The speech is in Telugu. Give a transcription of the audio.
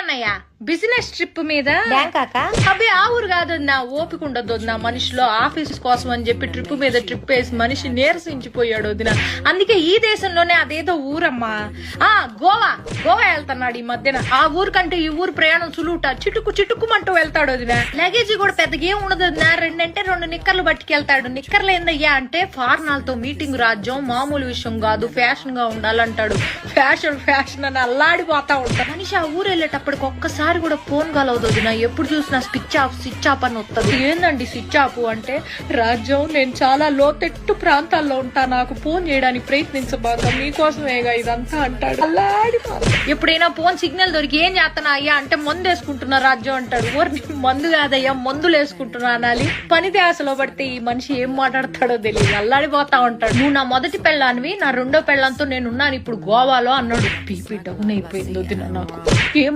అన్నయ్య బిజినెస్ ట్రిప్ మీద బ్యాంకాకా అబ్బే ఆ ఊరు కాదన్నా, ఓపిక ఉండదు వదిన. మనిషిలో ఆఫీస్ కోసం అని చెప్పి ట్రిప్ మీద ట్రిప్ వేసి మనిషి నీరసించిపోయాడు వదిన. అందుకే ఈ దేశంలోనే అదేదో ఊరమ్మా, గోవా వెళ్తున్నాడు ఈ మధ్యన. ఆ ఊరు కంటే ఈ ఊరు ప్రయాణం సులువుట, చిటుక్కుమంటూ వెళ్తాడు వదిన. లగేజీ కూడా పెద్దగా ఏం ఉండదు వదిన, 2 నిక్కర్లు పట్టుకెళ్తాడు. నిక్కర్లు ఏందయ్యా అంటే ఫార్నాలతో మీటింగ్ రాజ్యం, మామూలు విషయం కాదు, ఫ్యాషన్ గా ఉండాలంటాడు. ఫ్యాషన్ అని అల్లాడిపోతా ఉంటాడు మనిషి. ఆ ఊరు వెళ్ళేటప్పటికి ఒక్కసారి కూడా ఫోన్ కాల్ అవుతుంది నా, ఎప్పుడు చూసినా స్విచ్ ఆఫ్ అని వస్తుంది. ఏందండి స్విచ్ ఆఫ్ అంటే, రాజ్యం నేను చాలా లోతెట్టు ప్రాంతాల్లో ఉంటా, నాకు ఫోన్ చేయడానికి ప్రయత్నించబాక, మీకోసమేగా ఇదంతా అంటాడు. ఎప్పుడైనా ఫోన్ సిగ్నల్ దొరికి ఏం చేస్తానా అయ్యా అంటే మందు వేసుకుంటున్నా రాజ్యం అంటాడు. ఓరి మందు కాదయ్యా మందులు వేసుకుంటున్నా అనాలి. పని ధ్యాసలో పడితే ఈ మనిషి ఏం మాట్లాడతాడో తెలియదు, అల్లాడిపోతా ఉంటాడు. నువ్వు నా మొదటి పెళ్ళానివి, నా రెండో పెళ్ళంతో నేనున్నాను ఇప్పుడు గోవాలో అన్నాడు. బీపీ డౌన్ అయిపోయింది వదిన నాకు. ఏం